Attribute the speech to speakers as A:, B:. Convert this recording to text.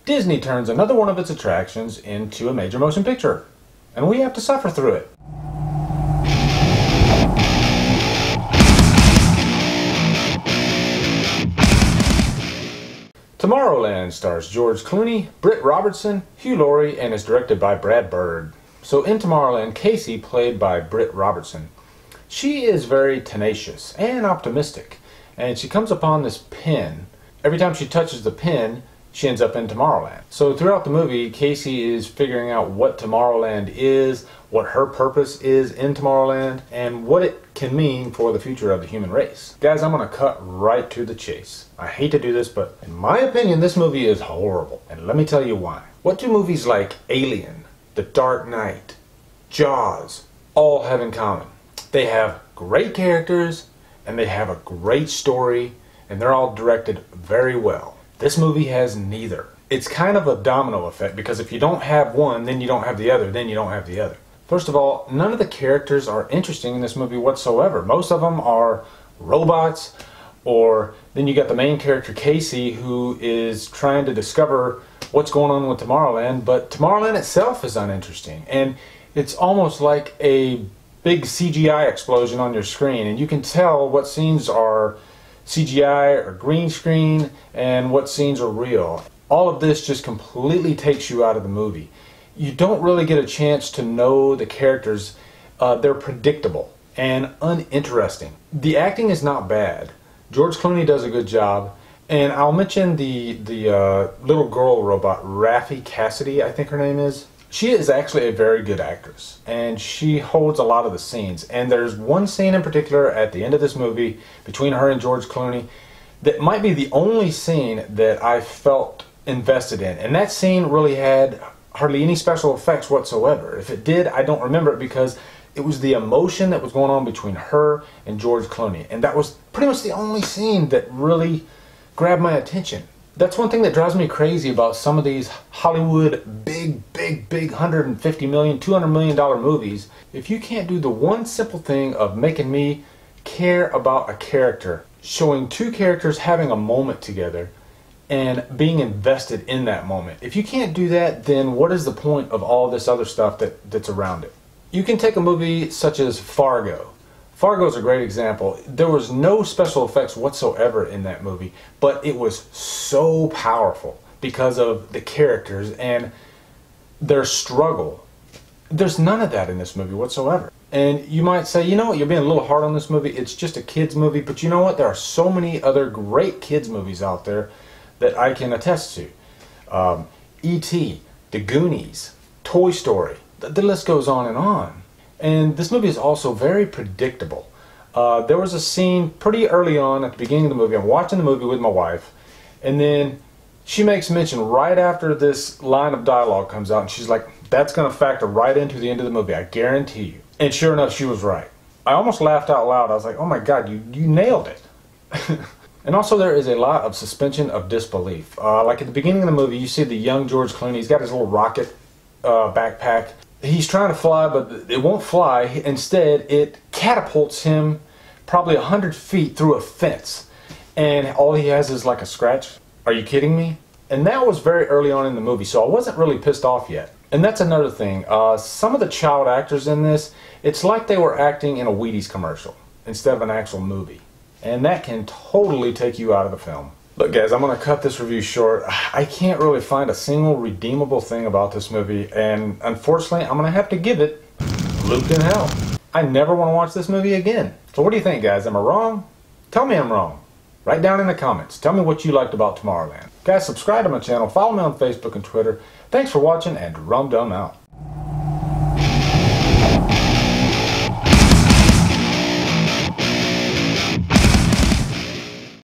A: Disney turns another one of its attractions into a major motion picture, and we have to suffer through it. Tomorrowland stars George Clooney, Britt Robertson, Hugh Laurie, and is directed by Brad Bird. So in Tomorrowland, Casey, played by Britt Robertson, she is very tenacious and optimistic, and she comes upon this pin. Every time she touches the pin, she ends up in Tomorrowland. So throughout the movie, Casey is figuring out what Tomorrowland is, what her purpose is in Tomorrowland, and what it can mean for the future of the human race. Guys, I'm going to cut right to the chase. I hate to do this, but in my opinion, this movie is horrible. And let me tell you why. What do movies like Alien, The Dark Knight, Jaws all have in common? They have great characters, and they have a great story, and they're all directed very well. This movie has neither. It's kind of a domino effect, because if you don't have one, then you don't have the other, then you don't have the other. First of all, none of the characters are interesting in this movie whatsoever. Most of them are robots, or then you got the main character Casey, who is trying to discover what's going on with Tomorrowland, but Tomorrowland itself is uninteresting, and it's almost like a big CGI explosion on your screen, and you can tell what scenes are CGI or green screen and what scenes are real. All of this just completely takes you out of the movie. You don't really get a chance to know the characters. They're predictable and uninteresting. The acting is not bad. George Clooney does a good job, and I'll mention the little girl robot, Raffi Cassidy, I think her name is. She is actually a very good actress, and she holds a lot of the scenes. And there's one scene in particular at the end of this movie between her and George Clooney that might be the only scene that I felt invested in. And that scene really had hardly any special effects whatsoever. If it did, I don't remember it, because it was the emotion that was going on between her and George Clooney. And that was pretty much the only scene that really grabbed my attention. That's one thing that drives me crazy about some of these Hollywood big $150 million, $200 million movies. If you can't do the one simple thing of making me care about a character, showing two characters having a moment together and being invested in that moment. If you can't do that, then what is the point of all this other stuff that's around it? You can take a movie such as Fargo. Fargo is a great example. There was no special effects whatsoever in that movie, but it was so powerful because of the characters and their struggle. There's none of that in this movie whatsoever. And you might say, you know what, you're being a little hard on this movie. It's just a kids movie, but you know what? There are so many other great kids movies out there that I can attest to. E.T., The Goonies, Toy Story. The list goes on and on. And this movie is also very predictable. There was a scene pretty early on at the beginning of the movie. I'm watching the movie with my wife, and then she makes mention right after this line of dialogue comes out, and she's like, that's going to factor right into the end of the movie, I guarantee you. And sure enough, she was right. I almost laughed out loud. I was like, oh my God, you nailed it. And also there is a lot of suspension of disbelief. Like at the beginning of the movie, you see the young George Clooney. He's got his little rocket backpack. He's trying to fly, but it won't fly. Instead, it catapults him probably 100 feet through a fence. And all he has is like a scratch. Are you kidding me? And that was very early on in the movie, so I wasn't really pissed off yet. And that's another thing. Some of the child actors in this, it's like they were acting in a Wheaties commercial instead of an actual movie. And that can totally take you out of the film. Look guys, I'm going to cut this review short. I can't really find a single redeemable thing about this movie, and unfortunately I'm going to have to give it looped in hell. I never want to watch this movie again. So what do you think guys? Am I wrong? Tell me I'm wrong. Write down in the comments. Tell me what you liked about Tomorrowland. Guys, subscribe to my channel. Follow me on Facebook and Twitter. Thanks for watching, and Humdrum out.